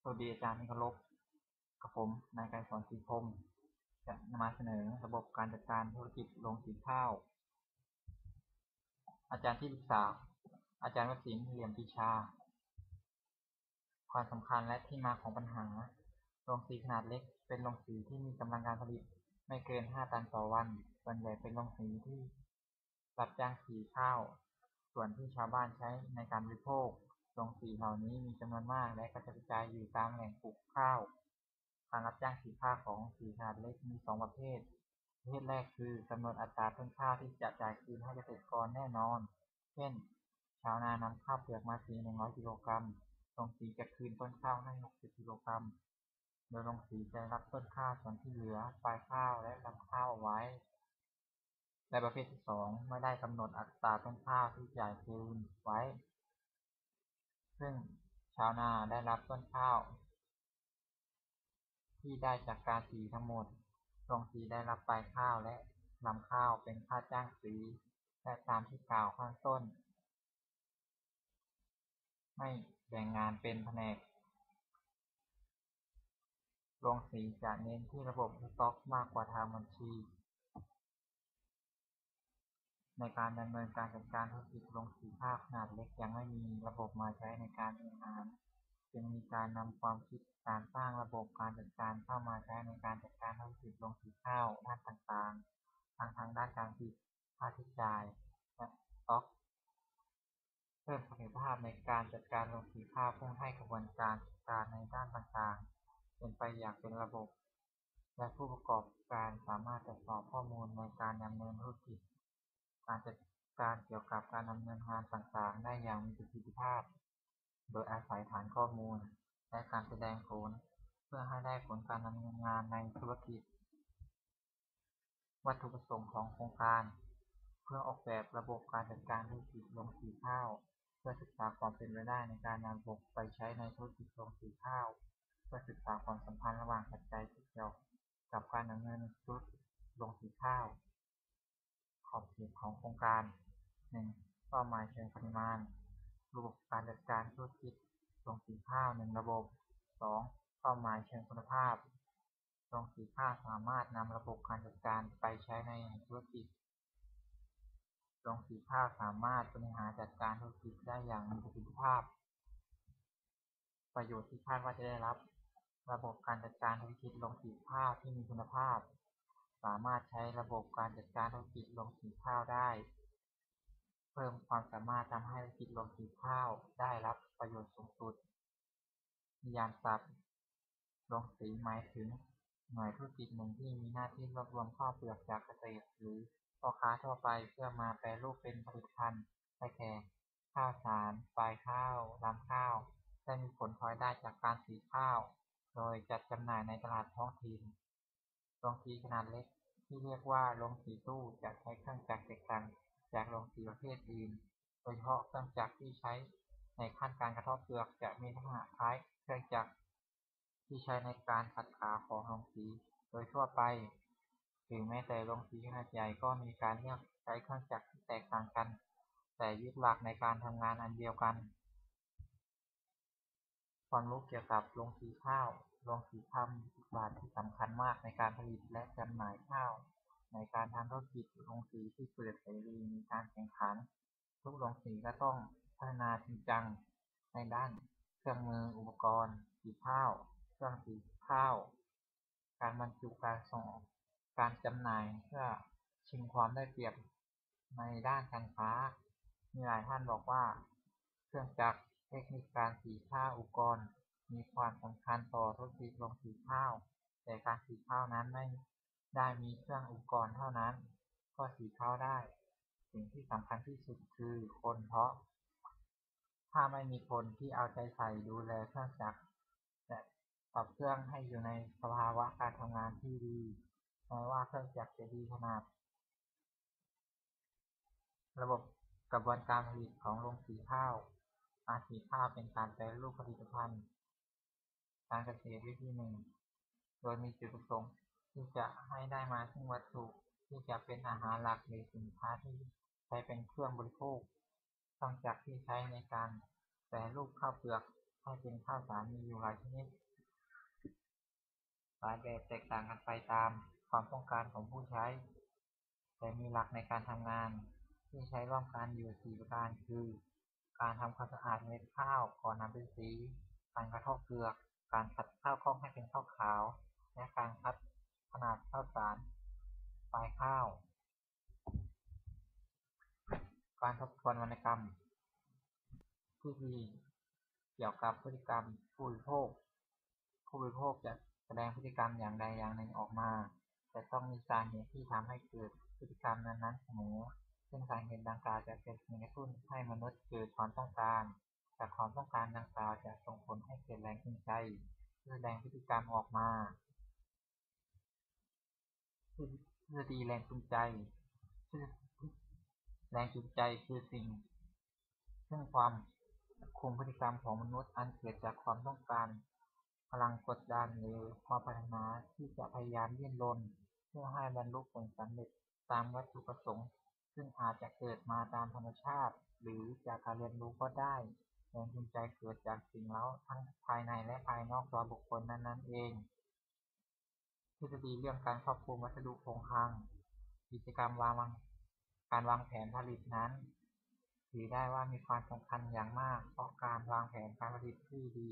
วัสดีอาจารย์ที่เคารพกับผมนายไกรสอนศรีพรหมจะนำมาเสนอระบบการจัดการธุรกิจโรงสีข้าวอาจารย์ที่ปรึกษาอาจารย์วสินทร์ เหลี่ยมปรีชาความสำคัญและที่มาของปัญหาโรงสีขนาดเล็กเป็นโรงสีที่มีกำลังการผลิตไม่เกิน 5 ตันต่อวันส่วนใหญ่เป็นโรงสีที่รับจ้างสีข้าวส่วนที่ชาวบ้านใช้ในการบริโภคโรงสีเหล่านี้มีจำนวนมากและกระจายอยู่ตามแหล่งปลูกข้าวการรับจ้างสีข้าวของสีขนาดเล็กมี2ประเภทแรกคือกำหนดอัตราต้นข้าวที่จะจ่ายคืนให้เกษตรกรแน่นอนเช่นชาวนานำข้าวเปลือกมาสี100 กิโลกรัมโรงสีจะคืนต้นข้าวให้60 กิโลกรัมโดยโรงสีจะรับต้นข้าวส่วนที่เหลือปลายข้าวและลำข้าวเอาไว้และประเภทที่2ไม่ได้กำหนดอัตราต้นข้าวที่จ่ายคืนไว้ซึ่งชาวนาได้รับต้นข้าวที่ได้จากการสีทั้งหมดโรงสีได้รับปลายข้าวและลำข้าวเป็นค่าจ้างสีและตามที่กล่าวข้างต้นไม่แบ่งงานเป็นแผนกโรงสีจะเน้นที่ระบบสต็อกมากกว่าทางบัญชีในการดำเนินการจัดการธุรกิจโรงสีข้าวขนาดเล็กยังไม่มีระบบมาใช้ในการบริหารจึงมีการนำความคิดการสร้างระบบการจัดการเข้ามาใช้ในการจัดการธุรกิจโรงสีข้าวด้านต่างๆทั้งทางด้านการผลิตค่าใช้จ่ายและสต็อกเพิ่มประสิทธิภาพในการจัดการโรงสีข้าวเพื่อให้กระบวนการจัดการในด้านต่างๆเป็นไปอย่างเป็นระบบและผู้ประกอบการสามารถตรวจสอบข้อมูลในการดำเนินธุรกิจการจัดการเกี่ยวกับการดำเนินงานต่างๆได้อย่างมีประสิทธิภาพโดยอาศัยฐานข้อมูลและการแสดงผลเพื่อให้ได้ผลการดำเนินงานในธุรกิจวัตถุประสงค์ของโครงการเพื่อออกแบบระบบการจัดการธุรกิจโรงสีข้าวเพื่อศึกษาความเป็นไปได้ในการนำระบบไปใช้ในธุรกิจโรงสีข้าวเพื่อศึกษาความสัมพันธ์ระหว่างปัจจัยที่เกี่ยวกับการดำเนินธุรกิจโรงสีข้าวขอบเขตของโครงการ 1. เป้าหมายเชิงปริมาณระบบการจัดการธุรกิจโรงสีข้าว1ระบบ 2. เป้าหมายเชิงคุณภาพโรงสีข้าวสามารถนำระบบการจัดการไปใช้ในธุรกิจโรงสีข้าวสามารถบริหารจัดการธุรกิจได้อย่างมีประสิทธิภาพประโยชน์ที่คาดว่าจะได้รับระบบการจัดการธุรกิจโรงสีข้าวที่มีคุณภาพสามารถใช้ระบบการจัดการธุรกิจโรงสีข้าวได้เพิ่มความสามารถทำให้ธุรกิจโรงสีข้าวได้รับประโยชน์สูงสุดนิยามศัพท์โรงสีหมายถึงหน่วยธุรกิจหนึ่งที่มีหน้าที่รวบรวมข้าวเปลือกจากเกษตรหรือพ่อค้าทั่วไปเพื่อมาแปรรูปเป็นผลิตภัณฑ์ได้แก่ข้าวสารปลายข้าวลำข้าวและมีผลพลอยได้จากการสีข้าวโดยจัดจำหน่ายในตลาดท้องถิ่นโรงสีขนาดเล็กที่เรียกว่าโรงสีตู้จะใช้เครื่องจักรแตกต่างจากโรงสีประเภทอื่นโดยเฉพาะเครื่องจักรที่ใช้ในขั้นการกระเทาะเปลือกจะมีลักษณะคล้ายเครื่องจักรที่ใช้ในการขัดขาของโรงสีโดยทั่วไปหรือแม้แต่โรงสีขนาดใหญ่ก็มีการเลือกใช้เครื่องจักรที่แตกต่างกันแต่ยึดหลักในการทำงานอันเดียวกันความรู้เกี่ยวกับโรงสีข้าวโรงสีข้าวมีบทบาทที่สำคัญมากในการผลิตและจำหน่ายข้าวในการทำธุรกิจโรงสีที่เปิดเสรีมีการแข่งขันทุกโรงสีก็ต้องพัฒนาจริงจังในด้านเครื่องมืออุปกรณ์สีข้าวเครื่องสีข้าวการบรรจุการส่งออกการจำหน่ายเพื่อชิงความได้เปรียบในด้านการค้ามีหลายท่านบอกว่าเครื่องจักรเทคนิคการสีข้าวอุปกรณ์มีความสำคัญต่อธุรกิจโรงสีข้าวแต่การสีข้าวนั้นไม่ได้มีเครื่องอุปกรณ์เท่านั้นก็สีข้าวได้สิ่งที่สำคัญที่สุดคือคนเพราะถ้าไม่มีคนที่เอาใจใส่ดูแลเครื่องจักรและปรับเครื่องให้อยู่ในสภาวะการทำงานที่ดีแม้ว่าเครื่องจักรจะดีขนาดระบบกระบวนการผลิตของโรงสีข้าวการสีข้าวเป็นการแปรรูปผลิตภัณฑ์การเกษตรวิธีหนึ่งโดยมีจุดประสงค์ที่จะให้ได้มาซึ่งวัตถุที่จะเป็นอาหารหลักหรือสินค้าที่ใช้เป็นเครื่องบริโภคเครื่องจักรที่ใช้ในการแปรรูปข้าวเปลือกผ ให้เป็นข้าวสารมีอยู่หลายชนิดหลายแบบแตกต่างกันไปตามความต้องการของผู้ใช้แต่มีหลักในการทำงานที่ใช้ร่วมกันอยู่4ประการคือการทำความสะอาดเม็ดข้าวก่อนนำไปสีการกระทบเปลือกการคัดข้าวกล้องให้เป็นข้าวขาวและการคัดขนาดข้าวสารปลายข้าวการทบทวนวรรณกรรมที่ดีเกี่ยวกับพฤติกรรมผู้บริโภคจะแสดงพฤติกรรมอย่างใดอย่างหนึ่งออกมาแต่ต้องมีสาเหตุที่ทำให้เกิดพฤติกรรมนั้นๆเสมอซึ่งสาเหตุดังกล่าวจะเป็นสิ่งกระตุ้นให้มนุษย์เกิดความต้องการจากความต้องการดังกล่าวจะส่งผลให้เกิดแรงจูงใจแสดงพฤติกรรมออกมาทฤษฎีแรงจูงใจแรงจูงใจคือสิ่งซึ่งความคุมพฤติกรรมของมนุษย์อันเกิดจากความต้องการพลังกดดันหรือความปรารถนาที่จะพยายามดิ้นรนเพื่อให้บรรลุผลสำเร็จตามวัตถุประสงค์ซึ่งอาจจะเกิดมาตามธรรมชาติหรือจากการเรียนรู้ก็ได้แรงจูงใจเกิดจากสิ่งเร้าทั้งภายในและภายนอกตัวบุคคลนั้นๆเองทฤษฎีเรื่องการครอบคลุมวัสดุคงคลังกิจกรรมการวางแผนผลิตนั้นถือได้ว่ามีความสำคัญอย่างมากเพราะการวางแผนการผลิตที่ดี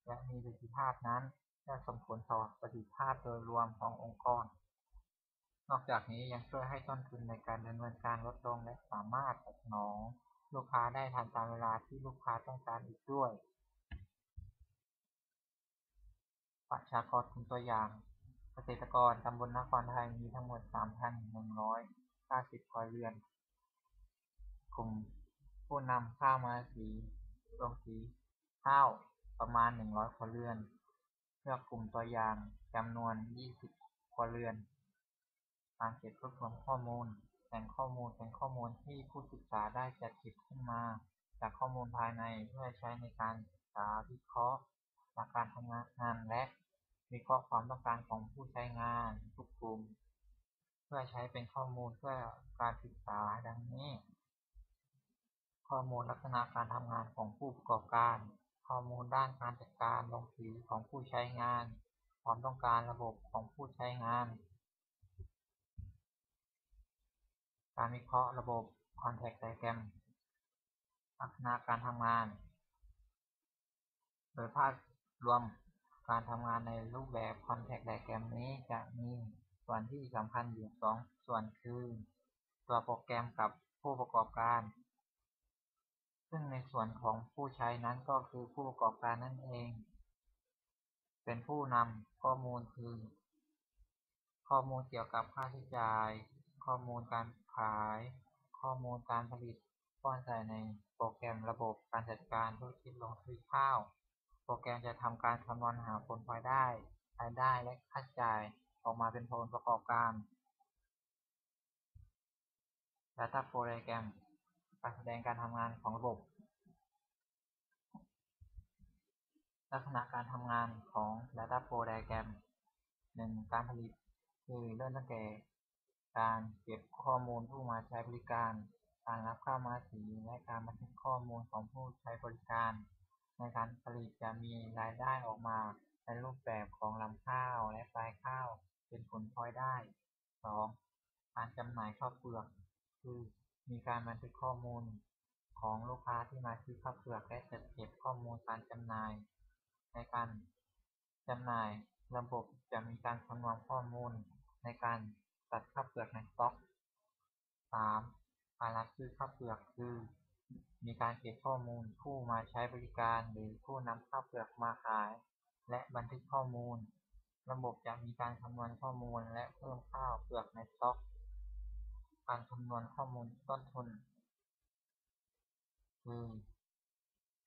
และมีประสิทธิภาพนั้นจะส่งผลต่อประสิทธิภาพโดยรวมขององค์กรนอกจากนี้ยังช่วยให้ต้นทุนในการดำเนินการลดลงและสามารถตอบสนองลูกค้าได้ทันตามเวลาที่ลูกค้าต้องการอีกด้วยประชากรกลุ่มตัวอย่างเกษตรกรตำบลนครไทยมีทั้งหมด 3,190 ครัวเรือนกลุ่มผู้นำข้าวมาลงสีข้าวประมาณ100ครัวเรือนเลือกกลุ่มตัวอย่างจำนวน20ครัวเรือนการเก็บรวบรวมข้อมูลแหล่งข้อมูลเป็นข้อมูลที่ผู้ศึกษาได้จัดเก็บขึ้นมาจากข้อมูลภายในเพื่อใช้ในการศึกษาวิเคราะห์หลักการทำงานและวิเคราะห์ความต้องการของผู้ใช้งานทุกกลุ่มเพื่อใช้เป็นข้อมูลเพื่อการศึกษาดังนี้ข้อมูลลักษณะการทำงานของผู้ประกอบการข้อมูลด้านการจัดการลงสีของผู้ใช้งานความต้องการระบบของผู้ใช้งานการวิเคราะห์ระบบ Contact Diagram ลักษณะการทำงานโดยภาพรวมการทำงานในรูปแบบ Contact Diagram นี้จะมีส่วนที่สำคัญอยู่2ส่วนคือตัวโปรแกรมกับผู้ประกอบการซึ่งในส่วนของผู้ใช้นั้นก็คือผู้ประกอบการนั่นเองเป็นผู้นำข้อมูลคือข้อมูลเกี่ยวกับค่าใช้จ่ายข้อมูลการขายข้อมูลการผลิตป้อนใส่ในโปรแกรมระบบการจัดการธุรกิจโรงสีข้าวโปรแกรมจะทำการคำนวณหาผลพลอยได้รายได้และค่าใช้จ่ายออกมาเป็นผลประกอบการ Data Flow Diagram การแสดงการทำงานของระบบลักษณะการทำงานของ Data Flow Diagram 1. การผลิตคือเริ่มตั้งแต่การเก็บข้อมูลผู้มาใช้บริการการรับเข้ามาสีและการบันทึกข้อมูลของผู้ใช้บริการในการผลิตจะมีรายได้ออกมาในรูปแบบของลำข้าวและปลายข้าวเป็นผลพลอยได้ 2. การจำหน่ายข้าวเปลือกคือมีการบันทึกข้อมูลของลูกค้าที่มาซื้อข้าวเปลือกและจัดเก็บข้อมูลการจำหน่ายในการจำหน่ายระบบจะมีการคำนวณข้อมูลในการตัดข้าวเปลือกในสต็อก 3. การรับซื้อข้าวเปลือกคือมีการเก็บข้อมูลผู้มาใช้บริการหรือผู้นำข้าวเปลือกมาขายและบันทึกข้อมูลระบบจะมีการคำนวณข้อมูลและเพิ่มข้าวเปลือกในสต็อกการคำนวณข้อมูลต้นทุนคือ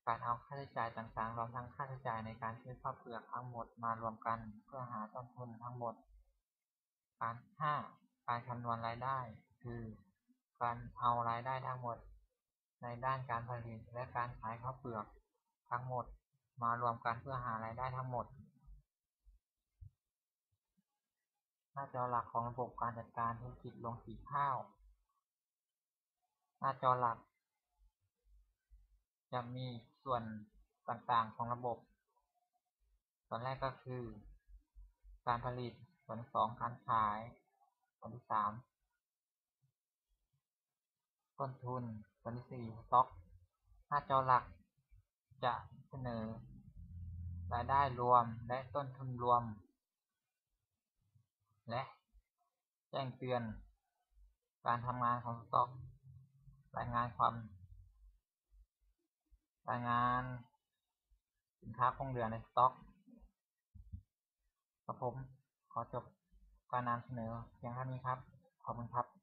การเอาค่าใช้จ่ายต่างๆรวมทั้งค่าใช้จ่ายในการซื้อข้าวเปลือกทั้งหมดมารวมกันเพื่อหาต้นทุนทั้งหมดการคำนวณรายได้คือการเอารายได้ทั้งหมดในด้านการผลิตและการขายข้าวเปลือกทั้งหมดมารวมกันเพื่อหารายได้ทั้งหมดหน้าจอหลักของระบบการจัดการธุรกิจโรงสีข้าวหน้าจอหลักจะมีส่วน ต่างๆของระบบส่วนแรกก็คือการผลิตส่วนที่สองการขายส่วนที่สามต้นทุนส่วนที่สี่สต็อกหน้าจอหลักจะเสนอรายได้รวมและต้นทุนรวมและแจ้งเตือนการทำงานของสต็อกรายงานสินค้าคงเหลือในสต็อกครับผมขอจบการนำเสนอเพียงเท่านี้ครับขอบคุณครับ